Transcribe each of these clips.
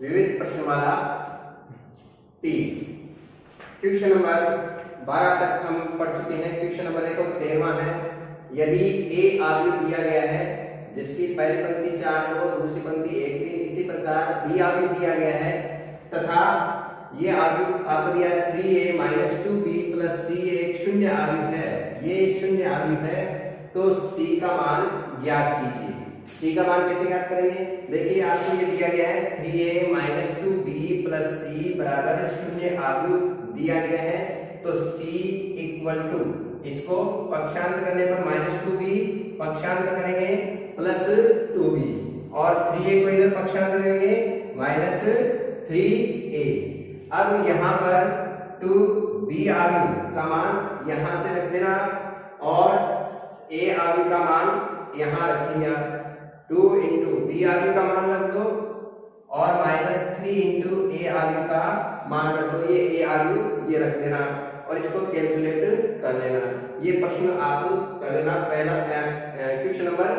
विविध प्रश्नमाला 3। Question number 12 तक हम पढ़ चुके हैं। क्वेश्चन नंबर 13वां है। यदि ए आव्यूह दिया गया है जिसकी पहली पंक्ति 4 2 दूसरी पंक्ति 1 3, इसी प्रकार बी आव्यूह दिया गया है तथा ये आव्यूह आपको दिया है 3a - 2b + c एक शून्य आव्यूह है। ये शून्य आव्यूह है तो c का मान ज्ञात कीजिए। c का मान कैसे ज्ञात करेंगे? देखिए आपको ये दिया गया है 3a - 2b + c बराबर शून्य आव्यूह दिया गया है तो c = इसको पक्षांतर करने पर -2b पक्षांतर करेंगे प्लस 2b और 3a को इधर पक्षांतर करेंगे -3a। अब यहाँ पर 2b आव्यूह का मान यहाँ से रख देना और a आव्यूह का मान यहाँ रखेंगे आप। 2 × b आव्यूह का मान रख दो और -3 × a आव्यूह का मान रख दो। ये a आव्यूह ये रख देना और इसको कैलकुलेट कर लेना। ये प्रश्न आप कर लेना। पहला क्वेश्चन नंबर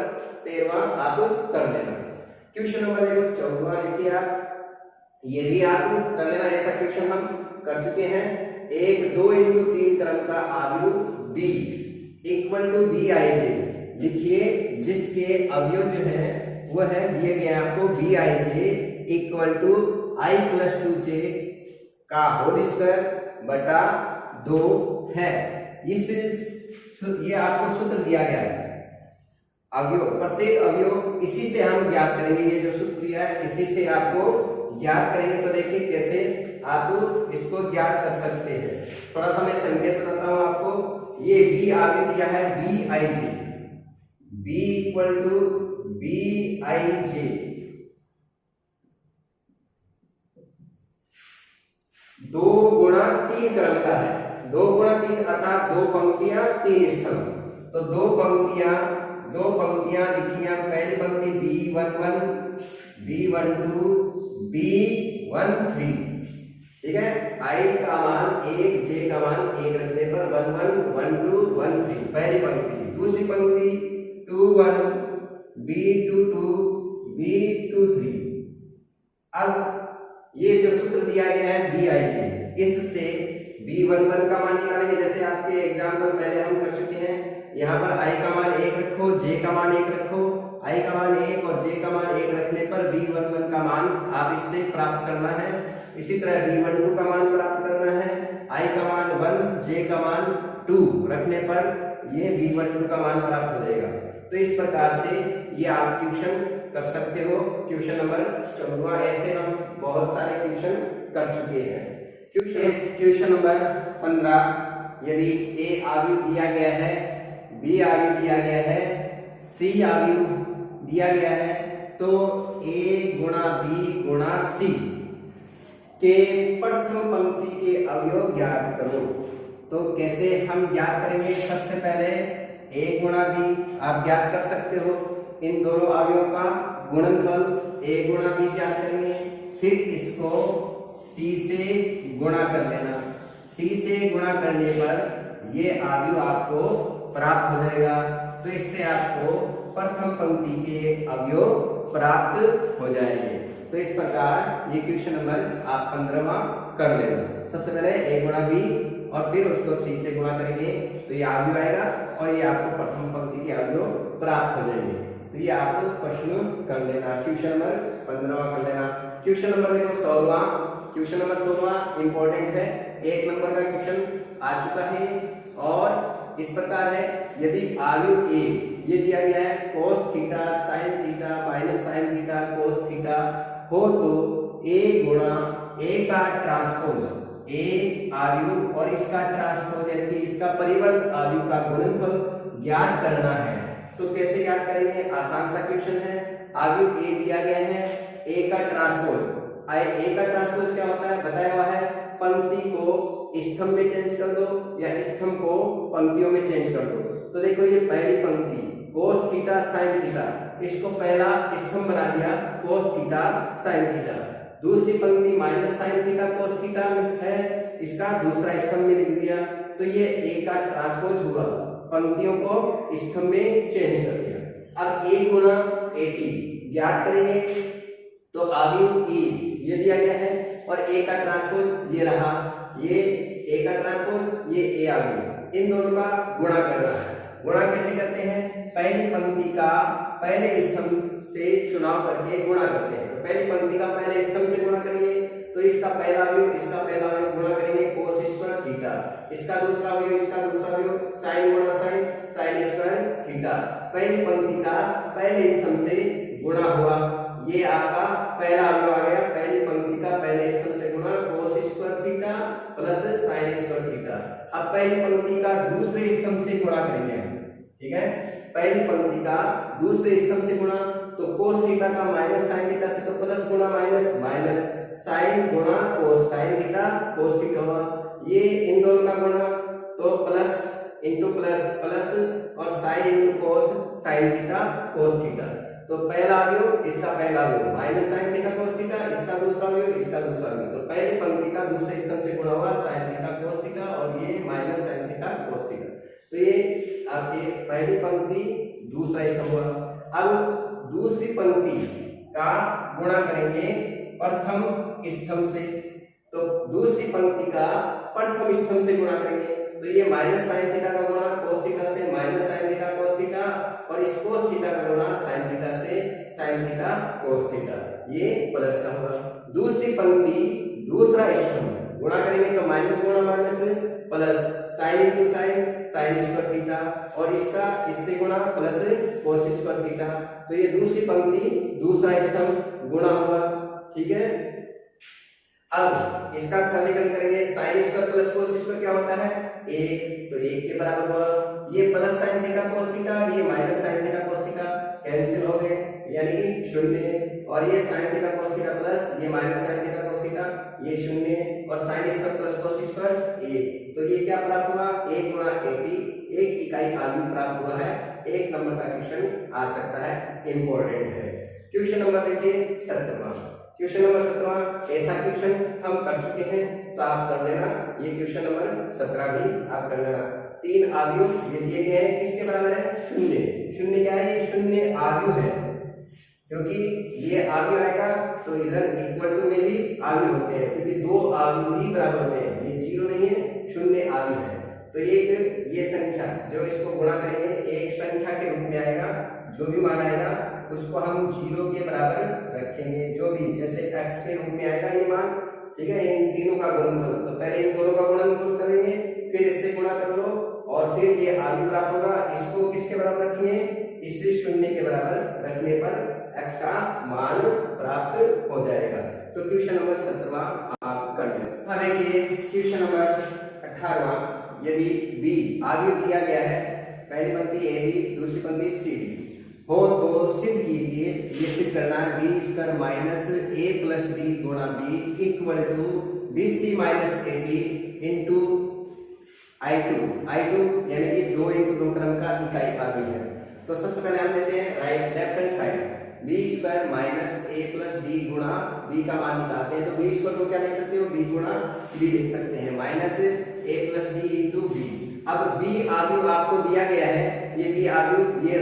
13वां आप कर लेना। क्वेश्चन नंबर 14वां देखिए आप, ये भी आप कर लेना। ऐसा क्वेश्चन हम कर चुके हैं। एक 2 × 3 क्रम का आव्यूह b = bij लिखिए, जिसके अवयव जो है वह है दिए गए आपको bij = i + 2j का होल स्क्वायर बटा 2 है। ये आपको सूत्र दिया गया है। अवयव, प्रत्येक अवयव इसी से हम ज्ञात करेंगे। ये जो सूत्र दिया है इसी से आपको ज्ञात करेंगे। तो देखिए कैसे आप इसको ज्ञात कर सकते हैं। थोड़ा सा मैं संकेत बताता हूं आपको। ये b आगे दिया है bij, b = bij 2 × 3 क्रम का है। 2 × 3 अर्थात 2 पंक्तियां 3 स्तंभ। तो 2 पंक्तियां लिखी हैं। पहली पंक्ति b11 b12 b13, ठीक है। i का मान 1 j का मान 1 रखने पर 11 12 13 पहली पंक्ति। दूसरी पंक्ति 21 b22 b23। अब ये जो सूत्र दिया गया है bij, इससे b11 का मान निकालेंगे। जैसे आपके एग्जाम्पल पहले हम कर चुके हैं। यहाँ पर i का मान 1 रखो, j का मान 1 रखो। i का मान 1 और j का मान 1 रखने पर b11 का मान आप इससे प्राप्त करना है। इसी तरह b12 का मान प्राप्त करना है। i का मान 1 j का मान 2 रखने पर ये b12 का मान प्राप्त हो जाएगा। तो इस प्रकार से ये आप ट्यूशन कर सकते हो। क्वेश्चन नंबर 14वां। ऐसे हम बहुत सारे क्वेश्चन कर चुके हैं। क्वेश्चन नंबर 15, यदि a आव्यूह दिया गया है, b आव्यूह दिया गया है, c आव्यूह दिया गया है तो a × b × c के प्रथम पंक्ति के अवयव ज्ञात करो। तो कैसे हम ज्ञात करेंगे? सबसे पहले a × b आप ज्ञात कर सकते हो। इन दोनों अवयवों का गुणनफल a × b ज्ञात करेंगे। फिर इसको c से गुणा कर लेना। c से गुणा करने पर ये अवयव आपको प्राप्त हो जाएगा। तो इससे आपको प्रथम पंक्ति के अवयव प्राप्त हो जाएंगे। तो इस प्रकार ये क्वेश्चन नंबर आप 15वां कर लेना। सबसे पहले a × b और फिर उसको c से गुणा करेंगे तो ये अवयव आएगा और ये आपको प्रथम पंक्ति के अवयव प्राप्त हो जाएंगे। तो ये आप प्रश्न कर लेना। क्वेश्चन नंबर 15वां कर लेना। क्वेश्चन नंबर 16वां। क्वेश्चन नंबर 16वां इंपॉर्टेंट है। 1 नंबर का क्वेश्चन आ चुका है और इस प्रकार है। यदि आव्यूह a ये दिया गया है cos θ sin θ sin θ cos θ हो तो a × a का ट्रांसपोज, a आव्यूह और इसका ट्रांसपोज यानी कि इसका परिवर्त आव्यूह का गुणनफल ज्ञात करना है। तो कैसे ज्ञात करेंगे? आसान सा क्वेश्चन है। आव्यूह a दिया गया है, a का ट्रांसपोज। a का ट्रांसपोज क्या होता है बताया हुआ है। पंक्ति को स्तंभ में चेंज कर दो या स्तंभ को पंक्तियों में चेंज कर दो। तो देखो ये पहली पंक्ति cos θ sin θ, इसको पहला स्तंभ बना दिया cos θ sin θ। दूसरी पंक्ति -sin θ cos θ है, इसका दूसरा स्तंभ में लिख दिया। तो ये a का ट्रांसपोज हुआ, पंक्तियों को स्तंभ में चेंज कर दिया। अब a × at ज्ञात करेंगे तो आव्यूह e ये दिया गया है, और ए का ट्रांसपोज ये रहा, ये ए का ट्रांसपोज ये ए आ गई, इन दोनों का गुणा करना है। गुणा कैसे करते हैं? पहली पंक्ति का पहले स्तंभ से चुनाव करके गुणा करते हैं। तो पहली पंक्ति का पहले स्तंभ से गुणा करेंगे, तो इसका पहला अवयव इसका पहला अवयव गुणा करेंगे cos स्क्वायर थीटा, इसका दूसरा अवयव इसका दूसरा अवयव sin गुणा sin स्क्वायर थीटा। पहली पंक्ति का पहले स्तंभ से गुणा हुआ, ये आपका पहला अवयव आ गया, पहली पंक्ति का पहले स्तंभ से गुणा cos square theta plus sin square theta. अब पहली पंक्ति का दूसरे स्तंभ से गुणा करेंगे हम, ठीक है, पहली पंक्ति का दूसरे स्तंभ से गुणा, तो cos थीटा का माइनस sin थीटा से तो प्लस गुणा माइनस माइनस sin गुणा cos sin theta cos theta हुआ, ये इन दोनों का गुणा तो प्लस इंटू प्लस प्लस और sin into cos sin theta cos theta. तो पहला अवयव इसका पहला अवयव minus sin theta cos theta, इसका दूसरा अवयव इसका दूसरा अवयव, तो पहली पंक्ति का दूसरे स्तंभ से गुणा हुआ sin थीटा cos थीटा और ये minus sin theta cos theta. तो ये आपकी पहली पंक्ति दूसरा स्तंभ हुआ। अब दूसरी पंक्ति का गुणा करेंगे प्रथम स्तंभ से, तो दूसरी पंक्ति का प्रथम स्तंभ से गुणा करेंगे, तो ये माइनस sin थीटा का गुणा cos थीटा से minus sin theta cos theta, और इस cos थीटा का गुणा sin थीटा से sin थीटा cos थीटा, ये प्लस का हुआ। दूसरी पंक्ति दूसरा स्तंभ गुणा करेंगे तो माइनस गुणा minus plus sin into sin square theta, और इसका इससे गुणा प्लस cos स्क्वायर थीटा, तो ये दूसरी पंक्ति दूसरा स्तंभ गुणा हुआ, ठीक है। अब इसका सरलीकरण करेंगे, sin square plus cos square क्या होता है? 1, तो 1 के बराबर हुआ, ये plus sin theta cos theta, ये minus sin theta cos theta cancel हो गए, यानी कि शून्य, और ये sin थीटा cos थीटा प्लस ये minus sin theta cos theta ये शून्य, और sin square plus cos square 1, तो ये क्या प्राप्त हुआ? 1 गुणा 80, 1 इकाई आयु प्राप्त हुआ है। 1 नंबर का क्वेश्चन आ सकता है, इंपॉर्टेंट है। क्वेश्चन नंबर देखिए 17वां, क्वेश्चन नंबर 17वां ऐसा क्वेश्चन हम कर चुके हैं, तो आप कर लेना, ये क्वेश्चन नंबर 17 भी आप कर लेना। 3 आयु ये दिए गए हैं, किसके बराबर है? शून्य। शून्य क्या है? ये शून्य आयु है, क्योंकि ये आयु आएगा तो इधर इक्वल टू में भी आयु होते हैं, क्योंकि 2 आयु ही बराबर होते हैं, ये 0 नहीं है, शून्य आयु है। तो एक ये संख्या जो इसको गुणा करेंगे एक संख्या के रूप में आएगा, जो भी मान आएगा उसको हम 0 के बराबर रखेंगे, जो भी जैसे x के रूप में आएगा ये मान, ठीक है, इन तीनों का गुणनफल, तो पहले इन दोनों का गुणनफल करेंगे, फिर इससे गुणा कर लो, और फिर ये आयु प्राप्त होगा, इसको किसके बराबर रखिए? इसे 0 के बराबर रखने पर x का मान प्राप्त हो जाएगा। तो क्वेश्चन नंबर 17वां आप कर लें। हाँ देखिए क्वेश्चन नंबर 18वां, यदि b आगे दिया गया है, पहली पंक्ति ए बी दूसरी पंक्ति सी डी हो, तो सिद्ध कीजिए, ये सिद्ध करना है बी स्क्वायर माइनस ए प्लस डी गुणा B equal to B C minus A D into I2 यानी कि 2 इंटू 2 क्रम का इकाई आगे है। तो सबसे पहले हम लेते हैं right left hand side, b square minus ए प्लस डी गुणा बी का मान निकालते हैं, तो बी स्क्वायर को क्या लिख सकते हो? बी गुणा बी लिख सकते हैं, माइनस ए प्लस डी इंटू बी। अब बी आयु आपको दिया गया है, ये बी आयु ये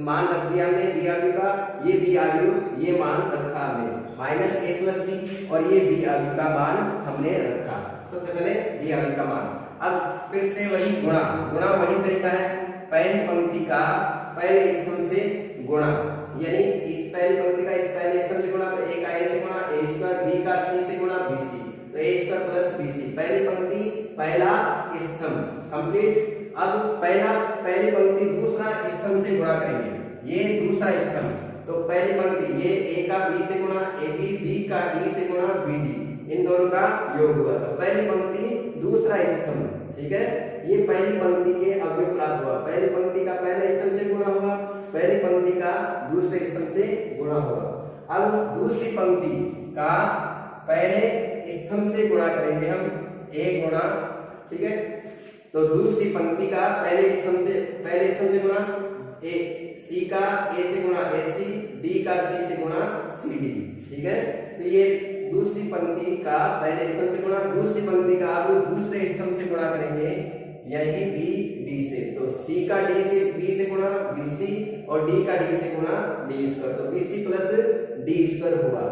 मान रख दिया हमने बी आयु का, ये बी आयु ये मान रखा हमने माइनस ए प्लस डी, और ये बी आयु का मान हमने रखा, सबसे पहले बी आयु का मान। अब फिर से वही गुणा वही तरीका है, पहली पंक्ति का पहले स्तंभ से गुणा, यानी इस पहली पंक्ति का इस पहले स्तंभ से गुणा, तो ए का ए से गुणा ए स्क्वायर, बी का सी से गुणा बी सी, तो ए स्क्वायर प्लस बी सी, पहली पंक्ति पहला स्तंभ कंप्लीट। अब पहली पंक्ति दूसरा स्तंभ से गुणा करेंगे, ये दूसरा स्तंभ, तो पहली पंक्ति ये ए का बी से गुणा ए बी, बी का डी से गुणा बी डी, इन दोनों का योग हुआ, तो पहली पंक्ति दूसरा स्तंभ, ठीक है, ये पहली पंक्ति के अवयव प्राप्त हुआ, पहली पंक्ति का पहले स्तंभ से गुणा हुआ, पहली पंक्ति का दूसरे स्तंभ से गुणा हुआ। अब दूसरी पंक्ति का पहले स्तंभ से गुणा करेंगे हम, ए गुणा, ठीक है, तो दूसरी पंक्ति का पहले स्तंभ से गुणा, ए सी का ए से गुणा ए सी, डी का सी से गुणा सी डी, ठीक है, तो ये दूसरी पंक्ति का पहले स्तंभ से गुणा, दूसरी पंक्ति का अब दूसरे स्तंभ से गुणा करेंगे, यानी बी डी से, तो सी का डी से बी से गुणा बी सी, और डी का डी से गुणा डी स्क्वायर, तो B C plus D square हुआ,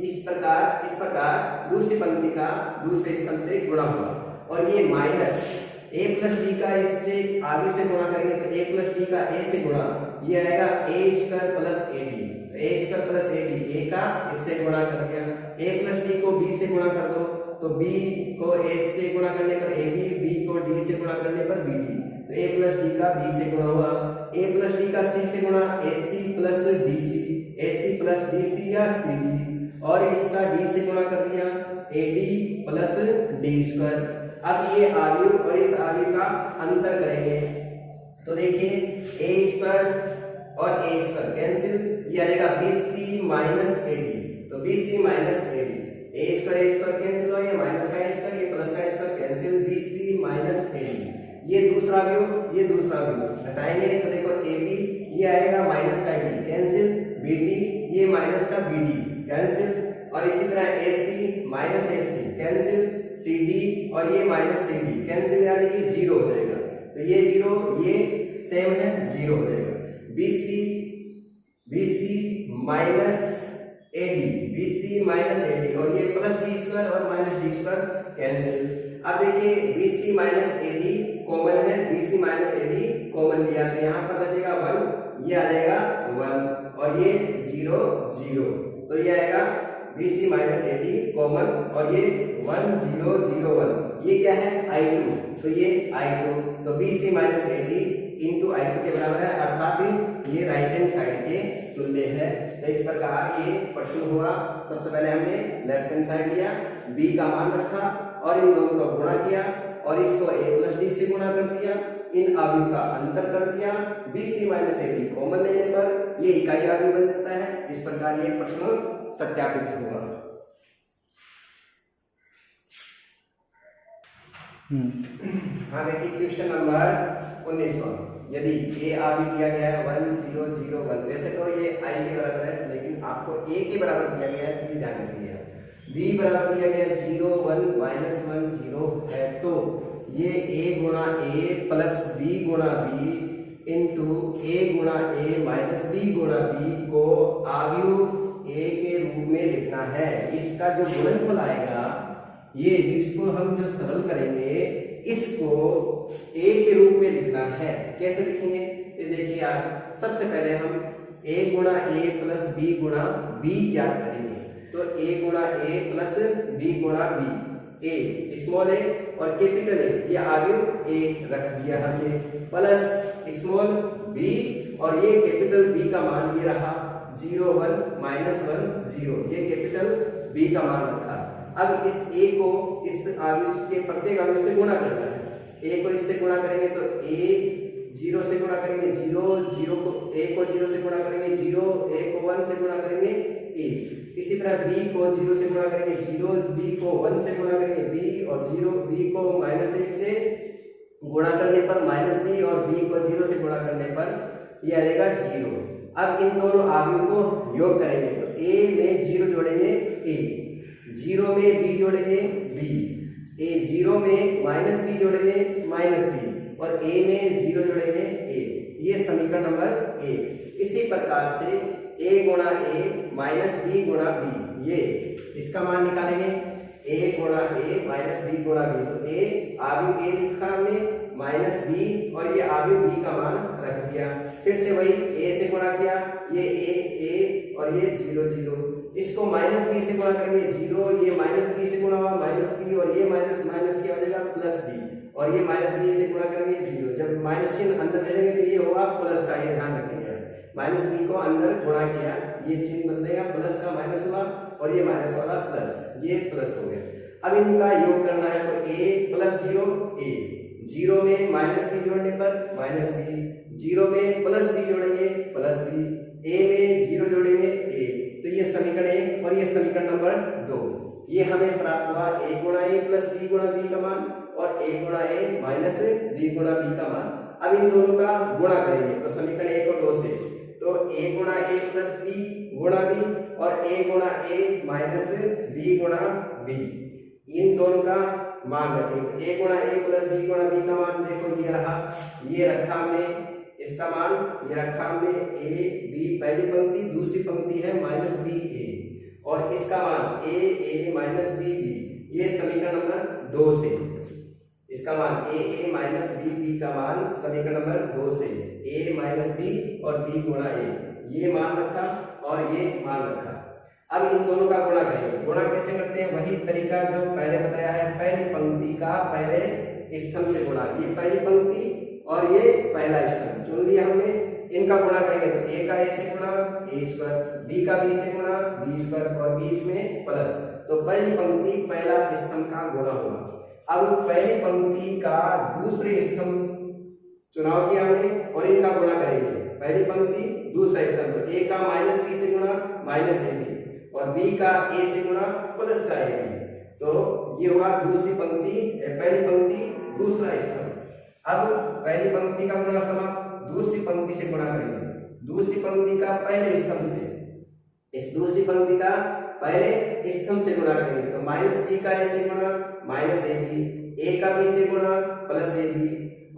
इस प्रकार दूसरी पंक्ति का दूसरे स्तंभ से गुणा हुआ, और ये माइनस a प्लस डी का इससे आगे से गुणा करेंगे तो a प्लस डी का a से गुणा, ये आएगा a square plus A D, a square plus A D, a का इससे गुणा कर दिया, a प्लस डी को b से गुणा कर दो तो b को a से गुणा करने पर ab, b को d से गुणा करने पर bd, तो a प्लस डी का b से गुणा हुआ, a प्लस डी का c से गुणा ac plus dc, ac plus dc या cd, और इसका d से गुणा कर दिया ad प्लस d स्क्वायर। अब ये आयु और इस आयु का अंतर करेंगे तो देखिए a स्क्वायर और a स्क्वायर कैंसिल, ये आ जाएगा bc माइनस ad, तो bc minus ad, a square cancel हो, ये माइनस का a स्क्वायर, ये प्लस का a square cancel, bc minus ad, ये दूसरा व्यू हटाएंगे तो देखो ab, ये आएगा माइनस का ab कैंसिल, bd ये माइनस का bd कैंसिल, और इसी तरह ac minus ac cancel, cd और ये माइनस cd कैंसिल, यानी कि जीरो हो जाएगा, तो ये जीरो ये सेम है, जीरो हो जाएगा, bc माइनस ad और ये प्लस d स्क्वायर और माइनस d स्क्वायर कैंसिल। अब देखिए bc माइनस ad कॉमन है, bc माइनस ad कॉमन लिया तो यहाँ पर बचेगा 1, ये आ जाएगा 1 और ये 0 0, तो ये आएगा bc माइनस ad कॉमन और ये 1 0 0 1, ये क्या है i2, तो ये i2, तो bc minus ad into i2 के बराबर है, अर्थात ये राइट हैंड साइड के तुल्य है। तो इस प्रकार ये प्रश्न हुआ। सबसे पहले हमने लेफ्ट हैंड साइड लिया, b का मान रखा और इन दोनों का गुणा किया और इसको a प्लस d से गुणा कर दिया, इन आव्यूह का अंतर कर दिया, bc माइनस ad कॉमन लेने पर ये इकाई आव्यूह बन जाता है। इस प्रकार ये प्रश्न सत्यापित हुआ। हाँ देखिए क्वेश्चन नंबर 19वां, यदि a आव्यूह दिया गया है 1 0 0 1, वैसे तो ये i के बराबर है, लेकिन आपको a के बराबर दिया गया है, ये ध्यान रखिए। b बराबर दिया गया 0 1 माइनस 1 0 है, तो ये a गुणा a प्लस b गुणा b इंटू a गुणा a माइनस b गुणा b को आव्यूह a के रूप में लिखना है। इसका जो गुणनफल आएगा, ये इसको हम जो सरल करेंगे इसको a के रूप में लिखना है। कैसे लिखेंगे ये देखिए आप, सबसे पहले हम a गुणा a प्लस b गुणा b ज्ञात करेंगे, तो a गुणा a प्लस b गुणा b, a स्मॉल a और कैपिटल A, ये आव्यूह a रख दिया हमने, प्लस स्मॉल b और ये कैपिटल B का मान ये रहा 0 1 माइनस 1 0, ये कैपिटल B का मान रखा। अब इस a को इस आव्यूह के प्रत्येक आव्यूह से गुणा करना है, a को इससे गुणा करेंगे तो a 0 से गुणा करेंगे 0 0 को a को 0 से गुणा करेंगे 0, a को 1 से गुणा करेंगे a, इसी तरह b को 0 से गुणा करेंगे 0, b को 1 से गुणा करेंगे b, और 0 b को माइनस 1 से गुणा करने पर माइनस b, और b को 0 से गुणा करने पर ये आ जाएगा 0। अब इन दोनों आव्यूह को योग करेंगे तो a में 0 जोड़ेंगे a, 0 में b जोड़ेंगे b, a 0 में माइनस b जोड़ेंगे माइनस b, और a में 0 जोड़ेंगे a, ये समीकरण नंबर 1। इसी प्रकार से a गुणा a माइनस b गुणा b, ये इसका मान निकालेंगे, a गुणा a माइनस b गुणा b, तो a आव्यूह a लिखा हमने माइनस b और ये आव्यूह b का मान रख दिया। फिर से वही a से गुणा किया, ये a और ये 0 0, इसको माइनस b से गुणा करेंगे 0, ये माइनस b से गुणा हुआ माइनस b, और ये माइनस माइनस क्या हो जाएगा प्लस b, और ये माइनस b से गुणा करेंगे 0, जब माइनस चिन्ह अंदर भेजेंगे तो ये होगा प्लस का, ये ध्यान रखिएगा। माइनस b को अंदर गुणा किया, ये चिन्ह बन जाएगा प्लस का माइनस हुआ, और ये माइनस वाला प्लस, ये प्लस हो गया। अब इनका योग करना है तो a प्लस 0 a, 0 में माइनस b जोड़ने पर माइनस b, 0 में प्लस b जोड़ेंगे प्लस b, a में 0 जोड़ेंगे a, तो ये समीकरण 1 और ये समीकरण नंबर 2, ये हमें प्राप्त हुआ a गुणा a प्लस b गुणा b का मान और a गुणा a माइनस b गुणा b का मान। अब इन दोनों का गुणा करेंगे तो समीकरण 1 और 2 से, तो a गुणा a प्लस b गुणा b और a गुणा a माइनस b गुणा b, इन दोनों का मान रखेंगे। a गुणा a प्लस b गुणा b का मान देखो ये रहा, ये रखा हमने, इसका मान ये रखा हमने a b पहली पंक्ति, दूसरी पंक्ति है माइनस b a, और इसका मान ए माइनस बी बी, ये समीकरण नंबर 2 से, इसका मान ए माइनस बी का मान समीकरण नंबर 2 से, ए माइनस बी और बी गुणा ए, ये मान रखा और ये मान रखा। अब इन दोनों का गुणा करेंगे। गुणा कैसे करते हैं? वही तरीका जो पहले बताया है, पहली पंक्ति का पहले स्तंभ से गुणा। ये पहली पंक्ति और ये पहला स्तंभ चुन लिया हमने, इनका गुणा करेंगे तो ए का ए से गुणा ए स्क्वायर, बी का बी से गुणा बी स्क्वायर और बीच में प्लस, तो पहली पंक्ति पहला स्तंभ का गुणा हुआ। अब पहली पंक्ति का दूसरे स्तंभ चुनाव किया हमने और इनका गुणा करेंगे, पहली पंक्ति दूसरा स्तंभ, तो ए का माइनस बी से गुणा माइनस ए बी और बी का ए से गुणा प्लस का ए बी, तो ये होगा दूसरी पंक्ति, पहली पंक्ति दूसरा स्तंभ। अब पहली पंक्ति का गुणा समाप्त, दूसरी पंक्ति से गुणा करेंगे, दूसरी पंक्ति का पहले स्तंभ से, इस दूसरी पंक्ति का पहले स्तंभ से गुणा करेंगे, तो माइनस बी का ए से गुणा माइनस ए बी, ए का बी से गुणा प्लस ए बी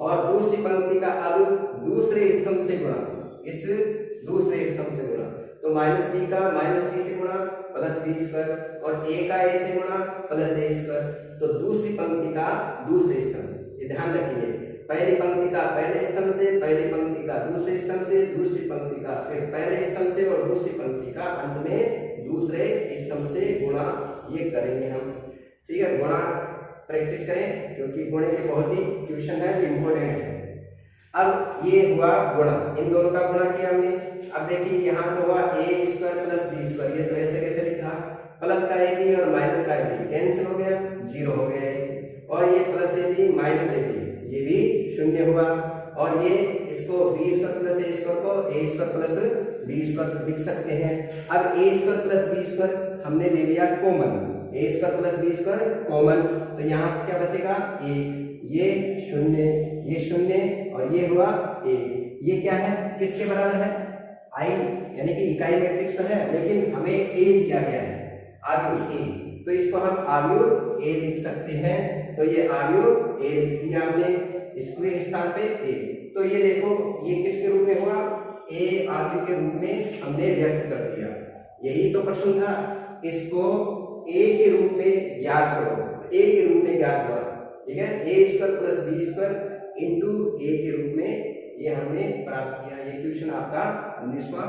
और दूसरी पंक्ति का अब दूसरे स्तंभ से गुणा, इस दूसरे स्तंभ से गुणा, तो माइनस बी का माइनस बी से गुणा प्लस बी स्क्वायर और ए का ए से गुणा प्लस ए स्क्वायर, तो दूसरी पंक्ति का दूसरे स्तंभ। ये ध्यान रखिए, पहली पंक्ति का पहले स्तंभ से, पहली पंक्ति का दूसरे स्तंभ से, दूसरी पंक्ति का फिर पहले स्तंभ से और दूसरी पंक्ति का अंत में दूसरे स्तंभ से गुणा, ये करेंगे हम। ठीक है, गुणा प्रैक्टिस करें क्योंकि गुणे के बहुत ही ट्यूशन है, इम्पोर्टेंट है। अब ये हुआ गुणा, इन दोनों का गुणा किया हमने। अब देखिए यहाँ तो हुआ ए स्क्वायर प्लस बी स्क्वायर, ये तो ऐसे कैसे लिखा, प्लस का ए बी और माइनस का ए बी कैंसिल हो गया, जीरो हो गया ये, और ये plus a b minus a b ये भी शून्य हुआ, और ये इसको b square plus a square को a square plus b square लिख सकते हैं। अब a square plus b square हमने ले लिया common, a square plus b square common, तो यहाँ से क्या बचेगा एक, ये शून्य और ये हुआ ए, ये क्या है, किसके बराबर है, आई, यानी कि इकाई मैट्रिक्स तो है लेकिन हमें ए दिया गया है, आर्ग्यूट ए, तो इसको हम आर्ग्यूट ए लिख सकते हैं। तो ये आर्ग्यूट ए लिख दिया हमने, इसके स्थान पे ए, तो ये देखो ये किसके रूप में हुआ, ए आर्ग्यूट के रूप में हमने व्यक्त कर दिया। यही तो प्रश्न था, इसको ए के रूप में ज्ञात करो, ए के रूप में ज्ञात हुआ। ठीक है, a square plus b square into a के रूप में ये हमने प्राप्त किया। ये क्वेश्चन आपका 19वां